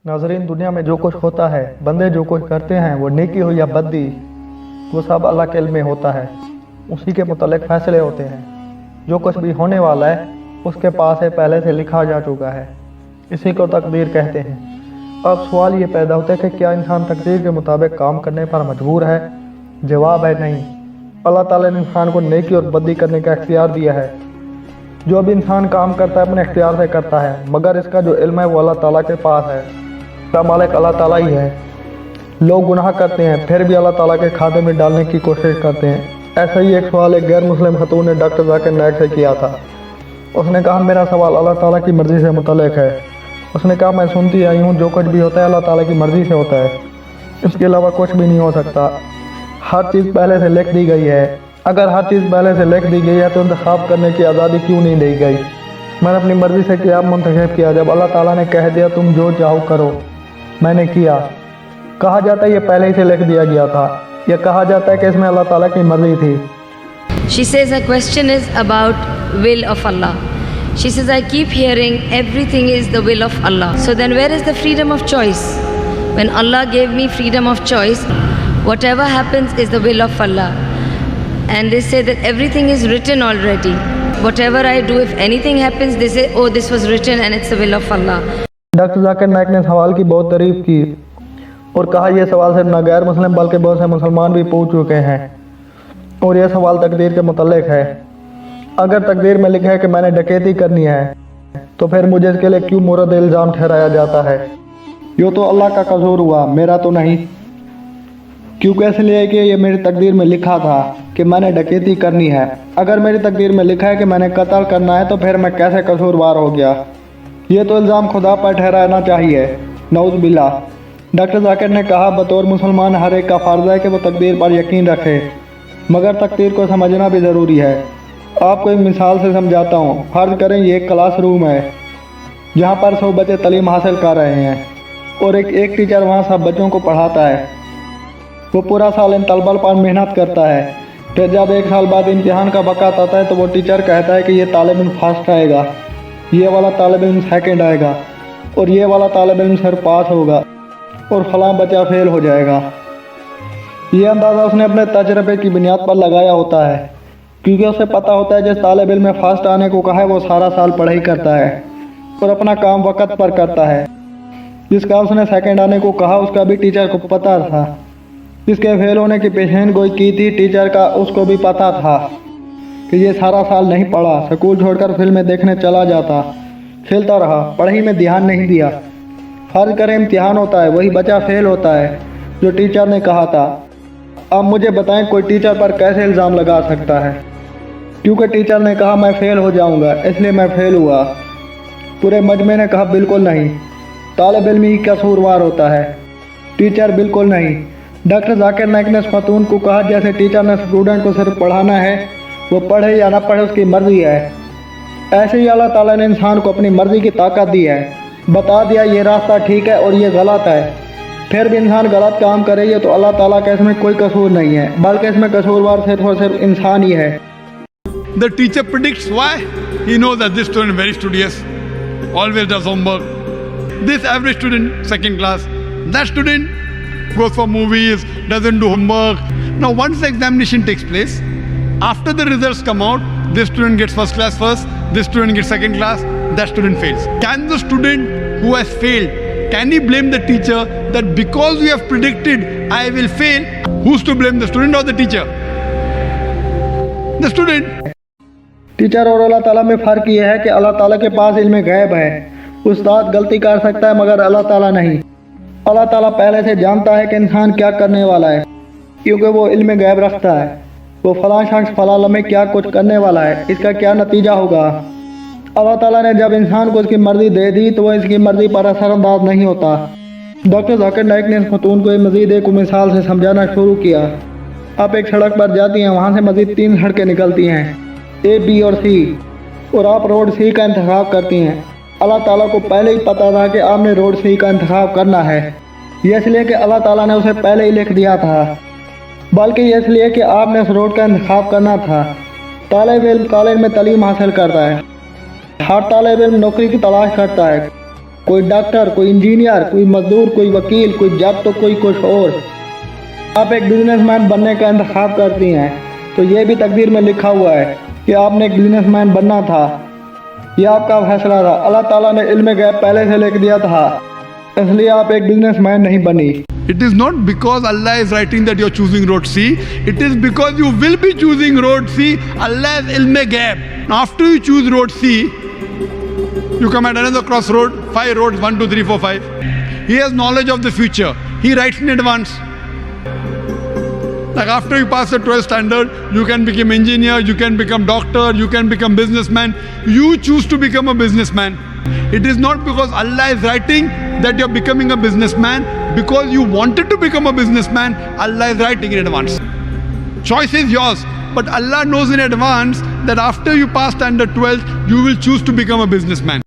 नाज़रीन, दुनिया में जो कुछ होता है, बंदे जो कुछ करते हैं, वो नेकी हो या बद्दी, वो सब अल्लाह के इल्म में होता है। उसी के मुतालिक फ़ैसले होते हैं। जो कुछ भी होने वाला है उसके पास है, पहले से लिखा जा चुका है। इसी को तकदीर कहते हैं। अब सवाल ये पैदा होता है कि क्या इंसान तकदीर के मुताबिक काम करने पर मजबूर है? जवाब है नहीं। अल्लाह ताला ने इंसान को नेकी और बद्दी करने का इख्तियार दिया है। जो भी इंसान काम करता है अपने इख्तियार से करता है, मगर इसका जो इल्म है वो अल्लाह ताला के पास है। इसका मालिक अल्लाह ताला ही है। लोग गुनाह करते हैं फिर भी अल्लाह ताला के खाते में डालने की कोशिश करते हैं। ऐसा ही एक सवाल एक गैर मुस्लिम खतून ने डॉक्टर जाकिर नाइक से किया था। उसने कहा, मेरा सवाल अल्लाह ताला की मर्ज़ी से मुतल्लिक़ है। उसने कहा, मैं सुनती आई हूँ जो कुछ भी होता है अल्लाह ताला की मर्ज़ी से होता है, इसके अलावा कुछ भी नहीं हो सकता। हर चीज़ पहले से लिख दी गई है। अगर हर चीज़ पहले से लिख दी गई है तो इंतखाब करने की आज़ादी क्यों नहीं दी गई? मैंने अपनी मर्ज़ी से क्या मुंतखब किया जब अल्लाह ताला ने कह दिया तुम जो चाहो करो, मैंने किया। कहा जाता है ये पहले ही से लिख दिया गया था, या कहा जाता है कि इसमें अल्लाह ताला की मर्ज़ी थी। She says her question is about will of Allah. She says, I keep hearing everything is the will of Allah. So then where is the freedom of choice? When Allah gave me freedom of choice, whatever happens is the will of Allah. And they say that everything is written already. Whatever I do, if anything happens, they say, oh, this was written and it's the will of Allah. Doctor Zakir Naik ने सवाल की बहुत तारीफ की और कहा यह सवाल सिर्फ न गैर मुस्लिम बल्कि बहुत से मुसलमान भी पूछ चुके हैं और यह सवाल तकदीर के मुतल्लिक है। अगर तकदीर में लिखा है कि मैंने डकैती करनी है तो फिर मुझे इसके लिए क्यों मुर्द इल्ज़ाम ठहराया जाता है? ये तो अल्लाह का कसूर हुआ, मेरा तो नहीं। क्योंकि इसलिए कि ये मेरी तकदीर में लिखा था कि मैंने डकैती करनी है। अगर मेरी तकदीर में लिखा है कि मैंने कत्ल करना है तो फिर मैं कैसे कसूरवार हो गया? ये तो इल्ज़ाम खुदा पर ठहराना चाहिए, नऊज़ बिल्लाह। डॉक्टर जाकिर ने कहा, बतौर मुसलमान हर एक का फ़र्ज़ है कि वो तकदीर पर यकीन रखे, मगर तकदीर को समझना भी ज़रूरी है। आपको एक मिसाल से समझाता हूँ। फ़र्ज़ करें ये एक क्लास रूम है जहाँ पर 100 बच्चे तालीम हासिल कर रहे हैं और एक टीचर वहाँ सब बच्चों को पढ़ाता है। वो पूरा साल इन तलबा पर मेहनत करता है। फिर जब एक साल बाद इम्तिहान का वक़्त आता है तो वो टीचर कहता है कि ये तालिब इल्म फर्स्ट आएगा, ये वाला तालिब इल्म सेकंड आएगा और ये वाला तालिब इल्म सिर्फ पास होगा और फलां बच्चा फेल हो जाएगा। ये अंदाज़ा उसने अपने तजर्बे की बुनियाद पर लगाया होता है, क्योंकि उसे पता होता है जिस तालिब इल्म में फर्स्ट आने को कहा है वो सारा साल पढ़ाई करता है और अपना काम वक़्त पर करता है। जिसका उसने सेकंड आने को कहा उसका भी टीचर को पता था। जिसके फेल होने की पेशेन गोई की थी टीचर का, उसको भी पता था कि ये सारा साल नहीं पढ़ा, स्कूल छोड़कर फिल्में देखने चला जाता, खेलता रहा, पढ़ाई में ध्यान नहीं दिया। फर्ज करें इम्तिहान होता है, वही बच्चा फेल होता है जो टीचर ने कहा था। अब मुझे बताएं कोई टीचर पर कैसे इल्ज़ाम लगा सकता है? क्योंकि टीचर ने कहा मैं फ़ेल हो जाऊंगा इसलिए मैं फ़ेल हुआ। पूरे मजमे ने कहा बिल्कुल नहीं, तालिब इल्म ही कसूरवार होता है, टीचर बिल्कुल नहीं। डॉक्टर जाकिर नाइक ने इस खातून को कहा, जैसे टीचर ने स्टूडेंट को सिर्फ पढ़ाना है, वो पढ़े या ना पढ़े उसकी मर्ज़ी है, ऐसे ही अल्लाह ताला ने इंसान को अपनी मर्ज़ी की ताकत दी है। बता दिया ये रास्ता ठीक है और ये गलत है, फिर भी इंसान गलत काम करे ये तो अल्लाह ताला का इसमें कोई कसूर नहीं है, बल्कि इसमें कसूरवार सिर्फ और सिर्फ इंसान ही है। The teacher predicts why. He knows that this student very studious, always does homework. This average student, second class, that student goes for movies, doesn't do homework. Now once the examination takes place, after the results come out, this student gets first class first, this student gets second class, that student fails. Can the student who has failed, can he blame the teacher that because you have predicted I will fail? Who's to blame, the student or the teacher? The student. Teacher और अल्लाह ताला में फ़र्क ये है कि अल्लाह ताला के पास इल्म गैब है। उस्ताद गलती कर सकता है मगर अल्लाह ताला नहीं। अल्लाह ताला पहले से जानता है कि इंसान क्या करने वाला है, क्योंकि वो इल्म गैब रखता है। वो फलां शख्स फलां लम्हे क्या कुछ करने वाला है, इसका क्या नतीजा होगा। अल्लाह ताला ने जब इंसान को इसकी मर्ज़ी दे दी तो वो इसकी मर्ज़ी पर असरअंदाज नहीं होता। डॉक्टर जाकिर नाइक ने इस खतून को मज़ीद एक मिसाल से समझाना शुरू किया। आप एक सड़क पर जाती हैं, वहाँ से मज़ीद 3 सड़कें निकलती हैं, ए, बी और सी, और आप रोड सी का इंतखाब करती हैं। अल्लाह ताला को पहले ही पता था कि आपने रोड सी का इंतखाब करना है। ये इसलिए कि अल्लाह ताला ने उसे पहले ही लिख दिया था, बल्कि ये इसलिए कि आपने उस रोड का इंतखाब करना था। तालिब इल्म कॉलेज में तालीम हासिल करता है, हर तालिब इल्म नौकरी की तलाश करता है, कोई डॉक्टर, कोई इंजीनियर, कोई मजदूर, कोई वकील, कोई जज तो कोई कुछ और। आप एक बिजनेसमैन बनने का इंतखाब करती हैं तो ये भी तकदीर में लिखा हुआ है कि आपने एक बिजनेसमैन बनना था। ये आपका फैसला था, अल्लाह ताला ने इल्म गैब पहले से लिख दिया था, इसलिए आप एक बिजनेसमैन नहीं बनी। It is not because Allah is writing that you are choosing road C. It is because you will be choosing road C. Allah is ilm ghaib. After you choose road C, you come at another crossroad, 5 roads, 1, 2, 3, 4, 5. He has knowledge of the future. He writes in advance. Like after you pass the 12th standard, you can become engineer, you can become doctor, you can become businessman. You choose to become a businessman. It is not because Allah is writing that you are becoming a businessman. Because you wanted to become a businessman, Allah is writing in advance. Choice is yours, but Allah knows in advance that after you pass standard 12th, you will choose to become a businessman.